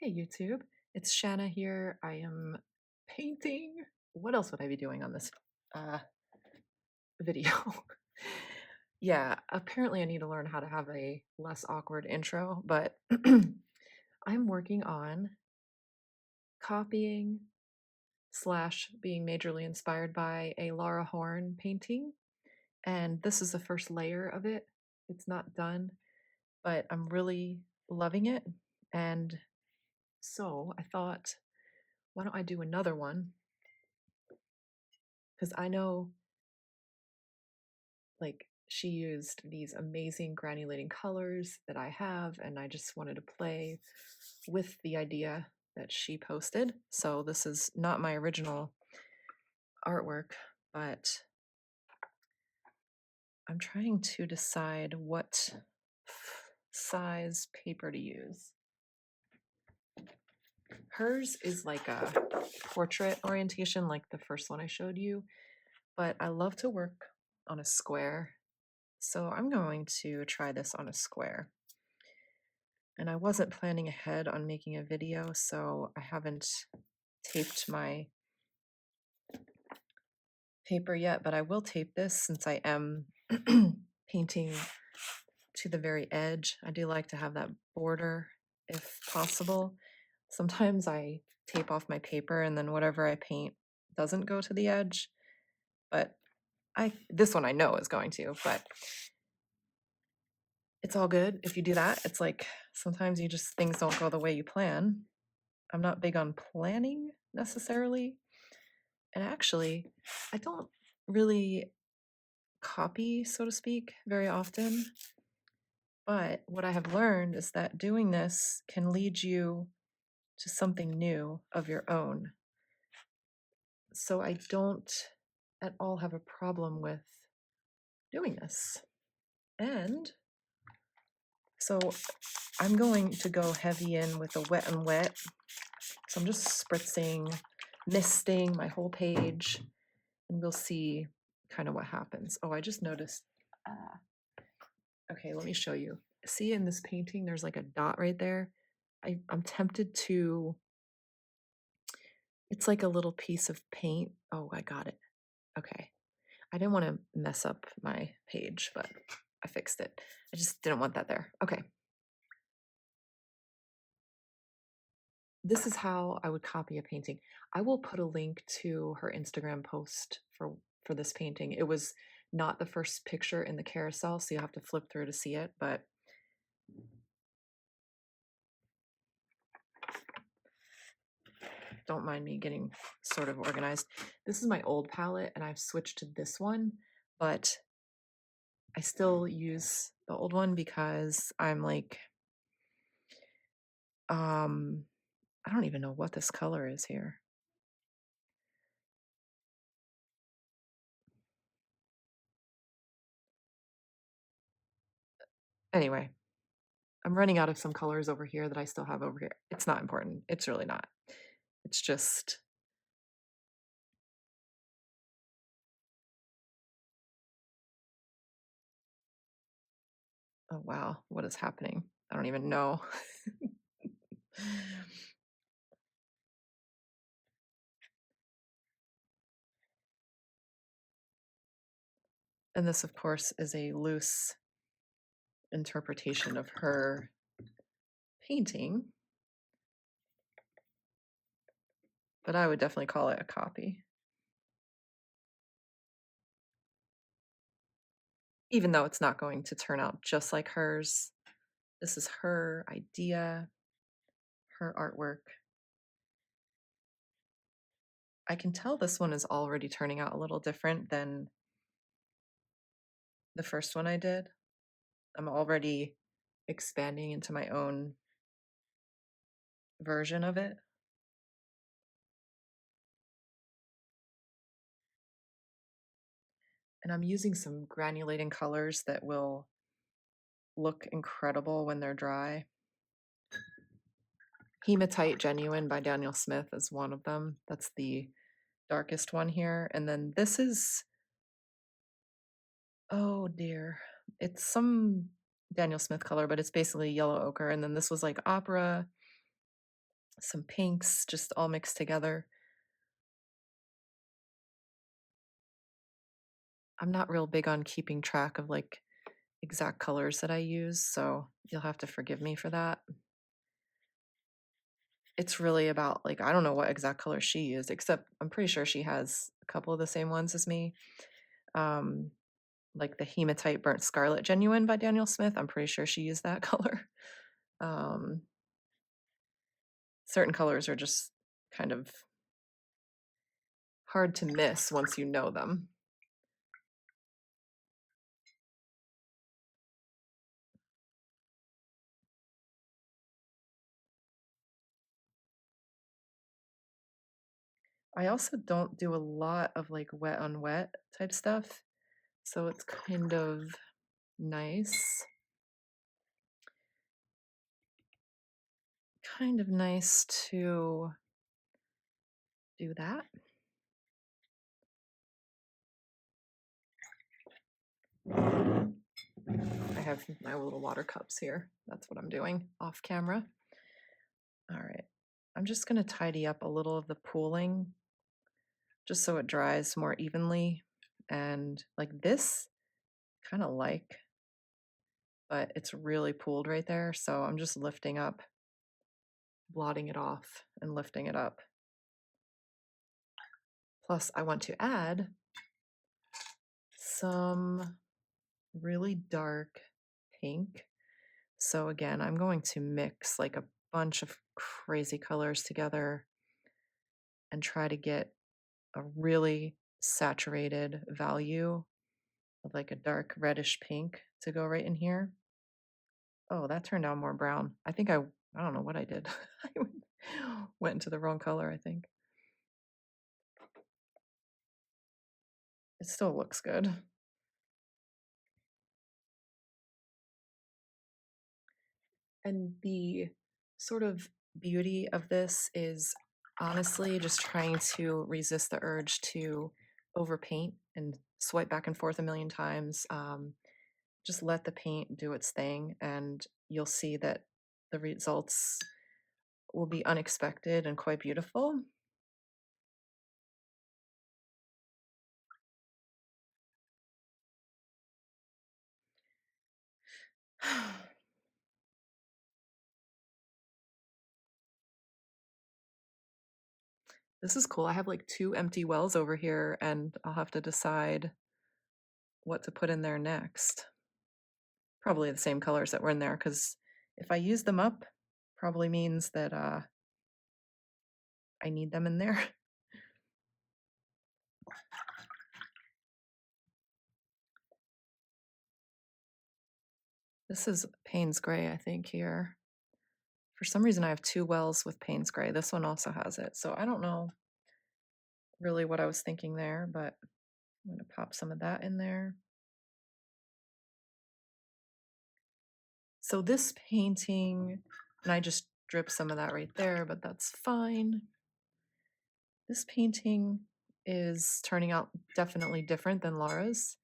Hey YouTube, it's Shanna here. I am painting. What else would I be doing on this uh, video? Yeah, apparently I need to learn how to have a less awkward intro, but I'm working on copying slash being majorly inspired by a Laura Horn painting, and this is the first layer of it. It's not done, but I'm really loving it, and so I thought, why don't I do another one? Because I know, like, she used these amazing granulating colors that I have, and I just wanted to play with the idea that she posted. So this is not my original artwork, but I'm trying to decide what size paper to use. Hers is like a portrait orientation, like the first one I showed you, but I love to work on a square. So I'm going to try this on a square. And I wasn't planning ahead on making a video, so I haven't taped my paper yet, but I will tape this since I am painting to the very edge. I do like to have that border if possible. Sometimes I tape off my paper and then whatever I paint doesn't go to the edge, but this one I know is going to, but it's all good if you do that. It's like sometimes you just things don't go the way you plan. I'm not big on planning necessarily. And actually, I don't really copy, so to speak, very often. But what I have learned is that doing this can lead you to something new of your own. So I don't at all have a problem with doing this. And so I'm going to go heavy in with the wet and wet. So I'm just spritzing, misting my whole page, and we'll see kind of what happens. Oh, I just noticed. Okay, let me show you. See in this painting, there's like a dot right there. I'm tempted to, it's like a little piece of paint. Oh, I got it. Okay. I didn't want to mess up my page, but I fixed it. I just didn't want that there. Okay. This is how I would copy a painting. I will put a link to her Instagram post for this painting. It was not the first picture in the carousel, so you have to flip through to see it, but don't mind me getting sort of organized. This is my old palette and I've switched to this one, but I still use the old one because I'm like, I don't even know what this color is here. Anyway, I'm running out of some colors over here that I still have over here. It's not important. It's really not. It's just, oh wow, what is happening? I don't even know. And this, of course, is a loose interpretation of her painting, but I would definitely call it a copy. Even though it's not going to turn out just like hers. This is her idea, her artwork. I can tell this one is already turning out a little different than the first one I did. I'm already expanding into my own version of it. And I'm using some granulating colors that will look incredible when they're dry. Hematite Genuine by Daniel Smith is one of them. That's the darkest one here. And then this is, oh dear, it's some Daniel Smith color, but it's basically yellow ochre. And then this was like opera. some pinks, just all mixed together. I'm not real big on keeping track of like exact colors that I use, so you'll have to forgive me for that. It's really about like I don't know what exact color she used, except I'm pretty sure she has a couple of the same ones as me. Um, like the Hematite Burnt Scarlet Genuine by Daniel Smith. I'm pretty sure she used that color. Um, certain colors are just kind of hard to miss once you know them. I also don't do a lot of like wet on wet type stuff, so it's kind of nice. Kind of nice to do that. I have my little water cups here. That's what I'm doing off camera. All right. I'm just going to tidy up a little of the pooling just so it dries more evenly. And like this, kind of like, but it's really pooled right there. So I'm just lifting up, blotting it off, and lifting it up. Plus, I want to add some really dark pink. So again, I'm going to mix like a bunch of crazy colors together and try to get a really saturated value of like a dark reddish pink to go right in here. Oh, that turned out more brown. I don't know what I did. I went into the wrong color, I think. It still looks good. And the sort of beauty of this is honestly just trying to resist the urge to overpaint and swipe back and forth a million times. Just let the paint do its thing, and you'll see that the results will be unexpected and quite beautiful. This is cool. I have like two empty wells over here, and I'll have to decide what to put in there next. Probably the same colors that were in there, because if I use them up, probably means that I need them in there. This is Payne's Gray, I think, here. For some reason, I have two wells with Payne's Gray. This one also has it. So I don't know really what I was thinking there, but I'm going to pop some of that in there. So this painting, and I just dripped some of that right there, but that's fine. This painting is turning out definitely different than Laura's.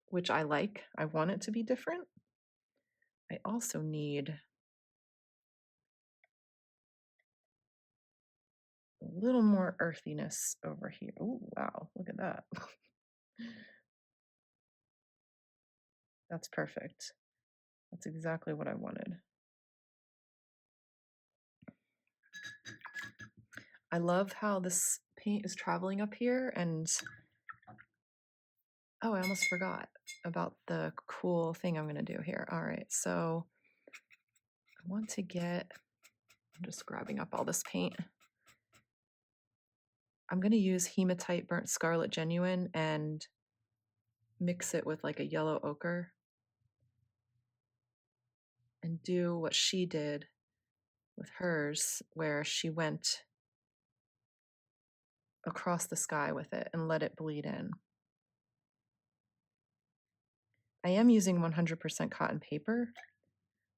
Which I like. I want it to be different. I also need a little more earthiness over here. Oh, wow, look at that. That's perfect. That's exactly what I wanted. I love how this paint is traveling up here, and oh, I almost forgot about the cool thing I'm gonna do here. All right, so I want to get, I'm just grabbing up all this paint. I'm gonna use Hematite Burnt Scarlet Genuine and mix it with like a yellow ochre and do what she did with hers, where she went across the sky with it and let it bleed in. I am using 100% cotton paper,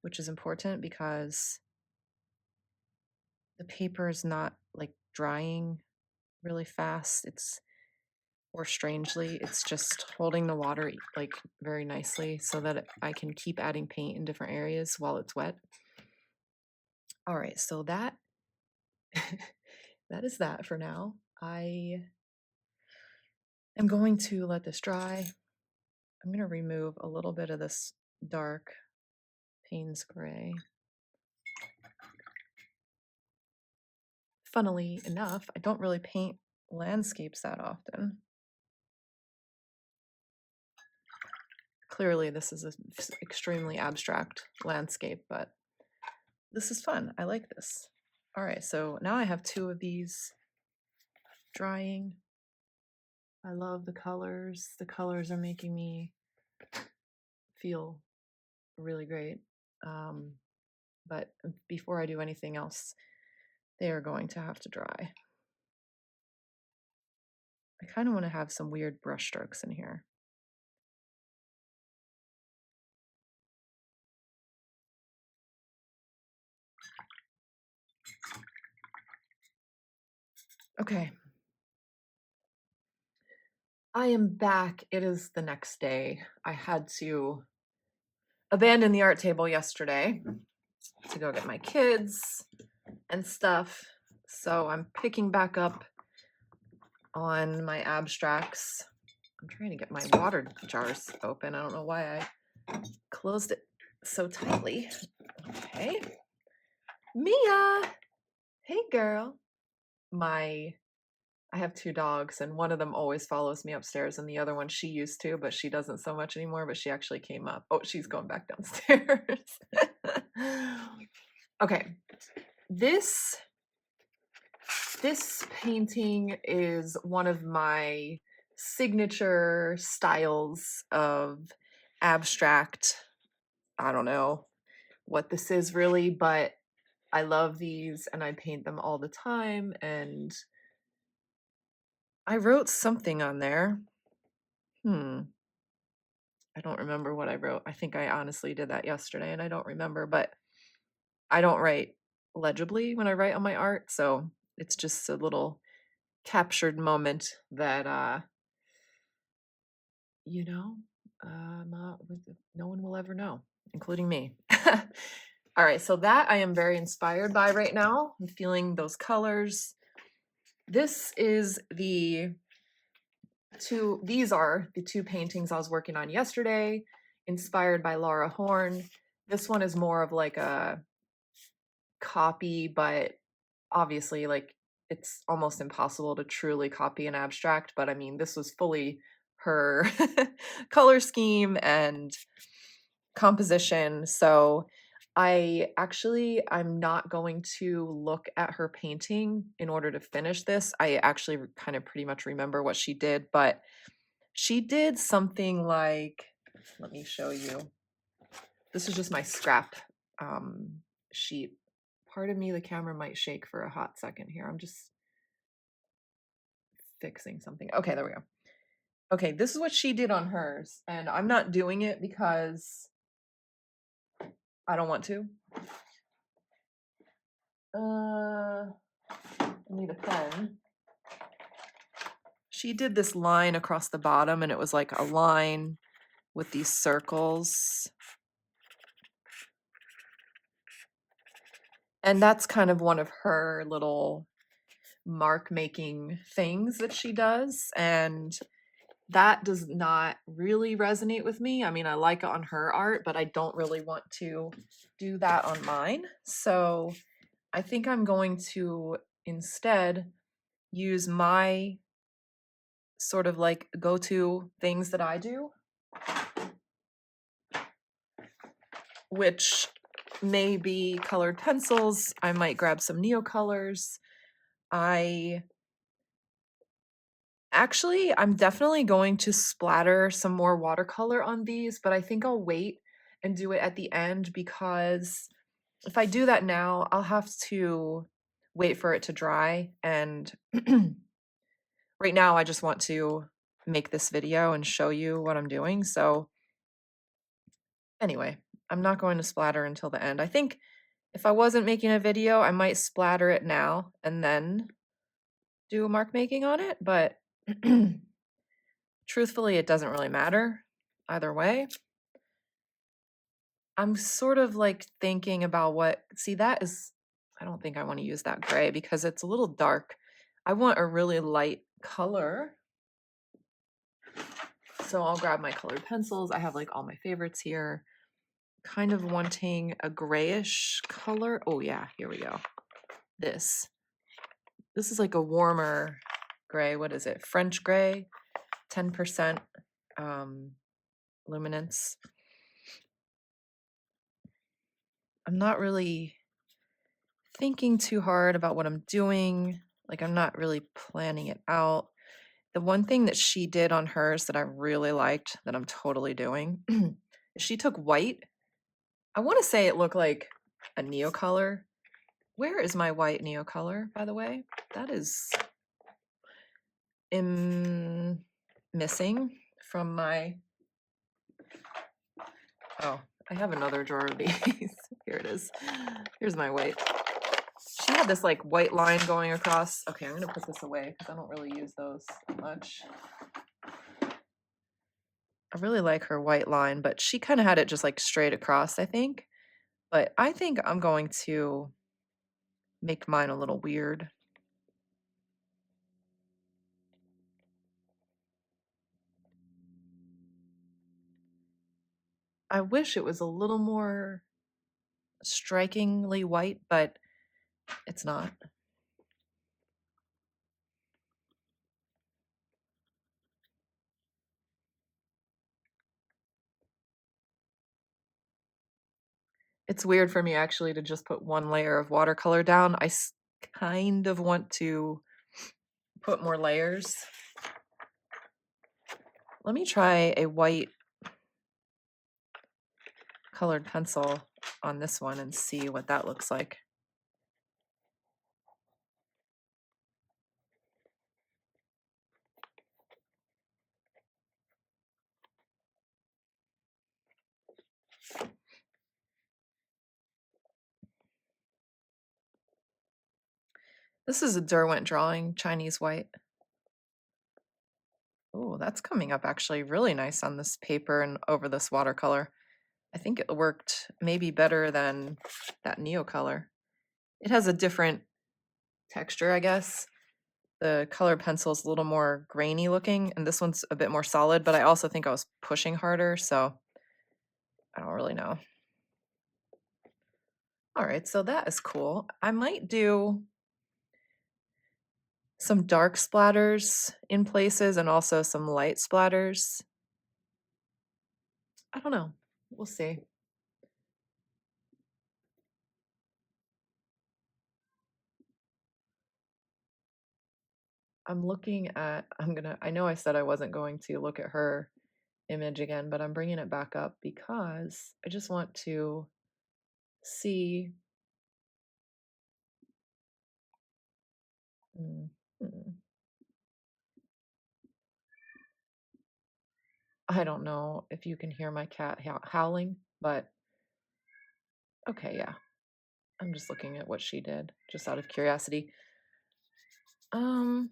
which is important because the paper is not like drying really fast. or strangely, it's just holding the water like very nicely so that I can keep adding paint in different areas while it's wet. All right, so that that is that for now. I am going to let this dry. I'm going to remove a little bit of this dark Payne's gray. Funnily enough, I don't really paint landscapes that often. Clearly, this is an extremely abstract landscape, but this is fun. I like this. All right, so now I have two of these drying. I love the colors. The colors are making me feel really great. But before I do anything else, they are going to have to dry. I kind of want to have some weird brush strokes in here. Okay. I am back. It is the next day. I had to abandon the art table yesterday to go get my kids and stuff. So I'm picking back up on my abstracts. I'm trying to get my water jars open. I don't know why I closed it so tightly. Okay. Mia! Hey, girl. I have two dogs, and one of them always follows me upstairs, and the other one she used to, but she doesn't so much anymore, but she actually came up. Oh, she's going back downstairs. Okay. This painting is one of my signature styles of abstract. I don't know what this is really, but I love these and I paint them all the time. And I wrote something on there. I don't remember what I wrote. I think I honestly did that yesterday and I don't remember, but I don't write legibly when I write on my art. So it's just a little captured moment that, you know, no one will ever know, including me. All right, so that I am very inspired by right now. I'm feeling those colors. These are the two paintings I was working on yesterday, inspired by Laura Horn. This one is more of like a copy, but obviously like it's almost impossible to truly copy an abstract, but I mean, this was fully her color scheme and composition. So I'm not going to look at her painting in order to finish this. I actually kind of pretty much remember what she did, but she did something like, let me show you. This is just my scrap sheet. Pardon me, the camera might shake for a hot second here. I'm just fixing something. Okay, there we go. Okay, this is what she did on hers, and I'm not doing it because I don't want to. I need a pen. She did this line across the bottom, and it was like a line with these circles. And that's kind of one of her little mark making things that she does. And that does not really resonate with me. I mean, I like it on her art, but I don't really want to do that on mine. So I think I'm going to instead use my sort of like go-to things that I do, which may be colored pencils. I might grab some Neocolors. I'm definitely going to splatter some more watercolor on these, but I think I'll wait and do it at the end because if I do that now, I'll have to wait for it to dry. And right now, I just want to make this video and show you what I'm doing. So anyway, I'm not going to splatter until the end. I think if I wasn't making a video, I might splatter it now and then do a mark making on it, but truthfully, it doesn't really matter either way. I'm sort of like thinking about see, that is, I don't think I want to use that gray because it's a little dark. I want a really light color. So I'll grab my colored pencils. I have like all my favorites here. Kind of wanting a grayish color. Oh yeah, here we go. This is like a warmer gray. What is it? French gray, 10% luminance. I'm not really thinking too hard about what I'm doing. Like, I'm not really planning it out. The one thing that she did on hers that I really liked that I'm totally doing is she took white. I want to say it looked like a Neocolor. Where is my white Neocolor, by the way? That is missing from my... Oh, I have another drawer of these. Here it is. Here's my white. She had this like white line going across. Okay, I'm gonna put this away because I don't really use those much. I really like her white line, but she kind of had it just like straight across, I think. But I think I'm going to make mine a little weird. I wish it was a little more strikingly white, but it's not. It's weird for me actually to just put one layer of watercolor down. I kind of want to put more layers. Let me try a white colored pencil on this one and see what that looks like. This is a Derwent Drawing Chinese white. Oh, that's coming up actually really nice on this paper and over this watercolor. I think it worked maybe better than that Neocolor. It has a different texture, I guess. The colored pencil is a little more grainy looking, and this one's a bit more solid, but I also think I was pushing harder, so I don't really know. All right, so that is cool. I might do some dark splatters in places and also some light splatters. I don't know. We'll see. I'm looking at, I know I said I wasn't going to look at her image again, but I'm bringing it back up because I just want to see. Mm, mm. I don't know if you can hear my cat howling, but okay, yeah. I'm just looking at what she did, just out of curiosity. Um,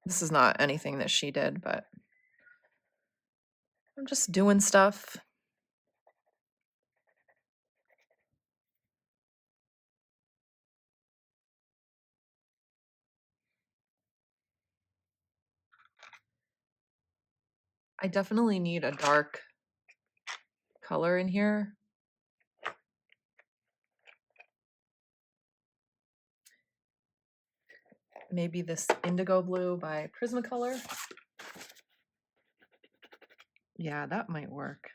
this is not anything that she did, but I'm just doing stuff. I definitely need a dark color in here. Maybe this indigo blue by Prismacolor. Yeah, that might work.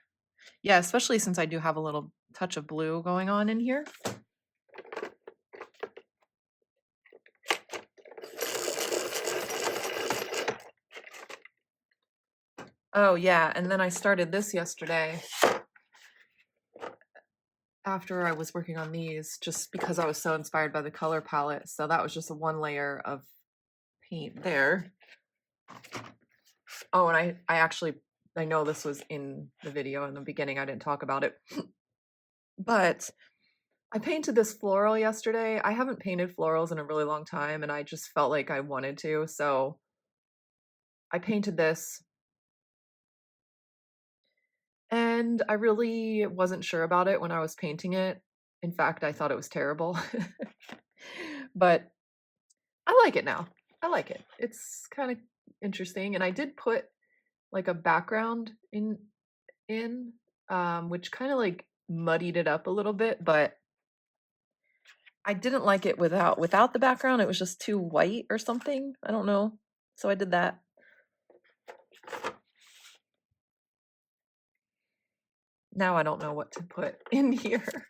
Yeah, especially since I do have a little touch of blue going on in here. Oh yeah, and then I started this yesterday. after I was working on these, just because I was so inspired by the color palette. So that was just a one layer of paint there. Oh, and I know this was in the video in the beginning. I didn't talk about it. But I painted this floral yesterday. I haven't painted florals in a really long time, and I just felt like I wanted to. So I painted this, and I really wasn't sure about it when I was painting it. In fact, I thought it was terrible. But I like it now. I like it. It's kind of interesting, and I did put like a background in which kind of like muddied it up a little bit, but I didn't like it without the background. It was just too white or something. I don't know. So I did that. Now I don't know what to put in here.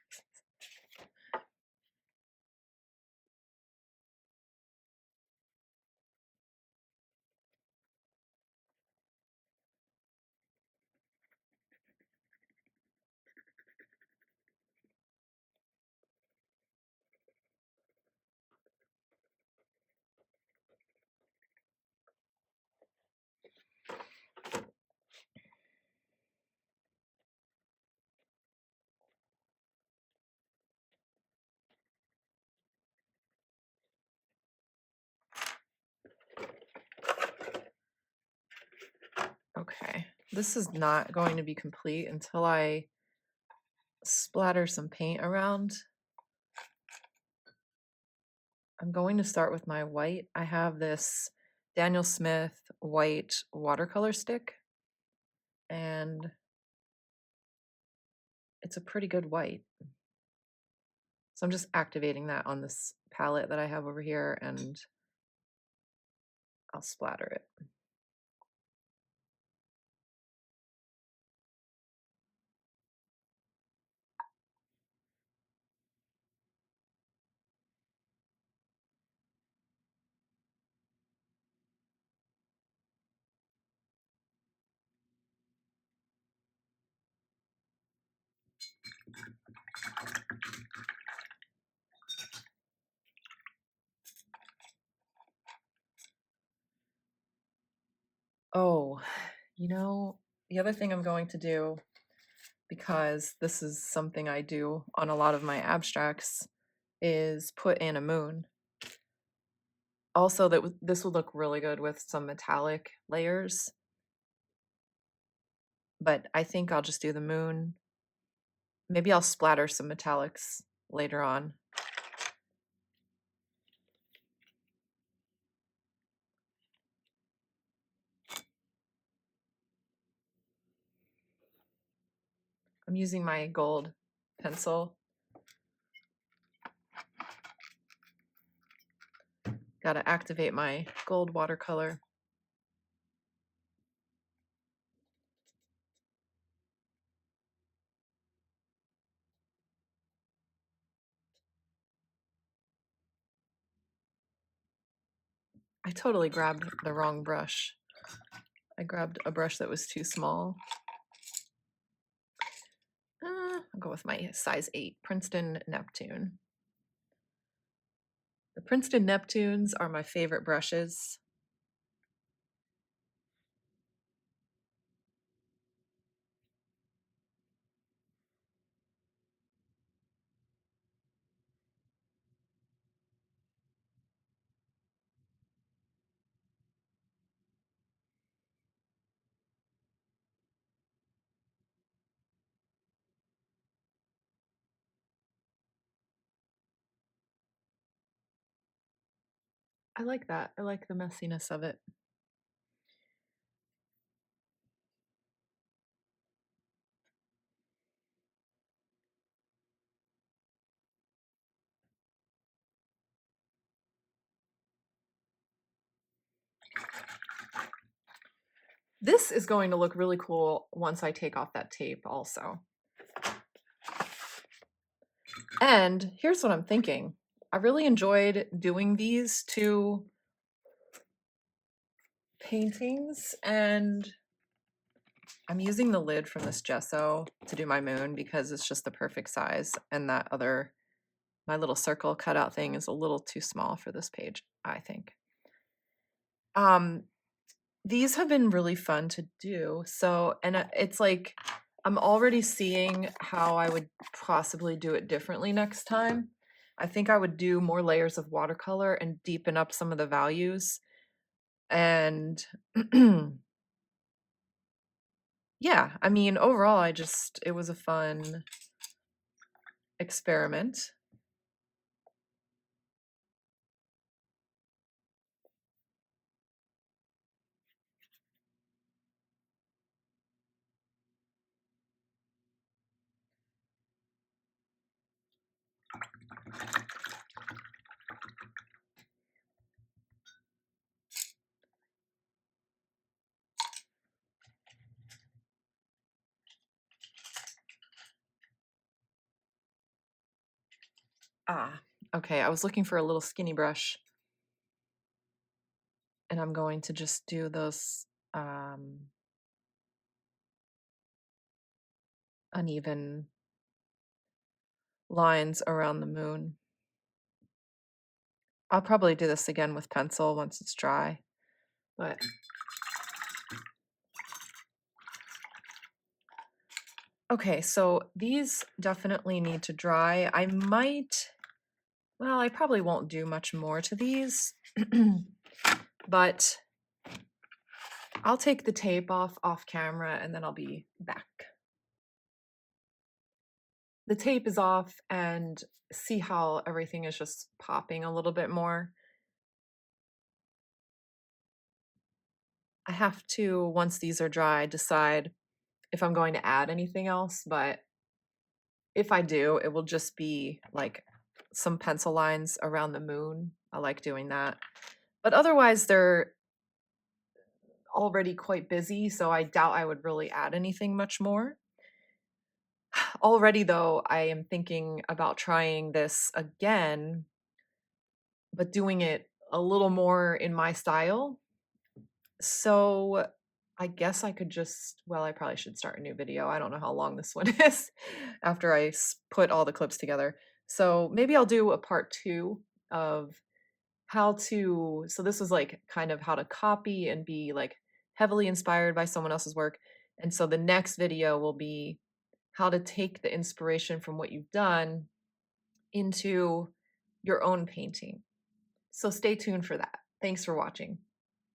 Okay, this is not going to be complete until I splatter some paint around. I'm going to start with my white. I have this Daniel Smith white watercolor stick, and it's a pretty good white. So I'm just activating that on this palette that I have over here, and I'll splatter it. Oh, the other thing I'm going to do, because this is something I do on a lot of my abstracts, is put in a moon. Also, this would look really good with some metallic layers, but I think I'll just do the moon. Maybe I'll splatter some metallics later on. I'm using my gold pencil. Got to activate my gold watercolor. I totally grabbed the wrong brush. I grabbed a brush that was too small. I'll go with my size 8 Princeton Neptune. The Princeton Neptunes are my favorite brushes. I like that. I like the messiness of it. This is going to look really cool once I take off that tape also. And here's what I'm thinking. I really enjoyed doing these two paintings, and I'm using the lid from this gesso to do my moon because it's just the perfect size, and that other, my little circle cutout thing is a little too small for this page, I think. Um, these have been really fun to do. So, and it's like, I'm already seeing how I would possibly do it differently next time. I think I would do more layers of watercolor and deepen up some of the values. And yeah, I mean, overall, it was a fun experiment. Ah, okay. I was looking for a little skinny brush, and I'm going to just do those uneven lines around the moon. I'll probably do this again with pencil once it's dry, but okay, so these definitely need to dry. Well, I probably won't do much more to these, but I'll take the tape off camera and then I'll be back. The tape is off, and see how everything is just popping a little bit more. I have to, once these are dry, decide if I'm going to add anything else, but if I do, it will just be like some pencil lines around the moon. I like doing that. But otherwise, they're already quite busy, so I doubt I would really add anything much more. Already, though, I am thinking about trying this again, but doing it a little more in my style. So I guess I could just, well, I probably should start a new video. I don't know how long this one is after I put all the clips together. So maybe I'll do a part 2 of how to, so this was like kind of how to copy and be like heavily inspired by someone else's work. And so the next video will be how to take the inspiration from what you've done into your own painting. So stay tuned for that. Thanks for watching.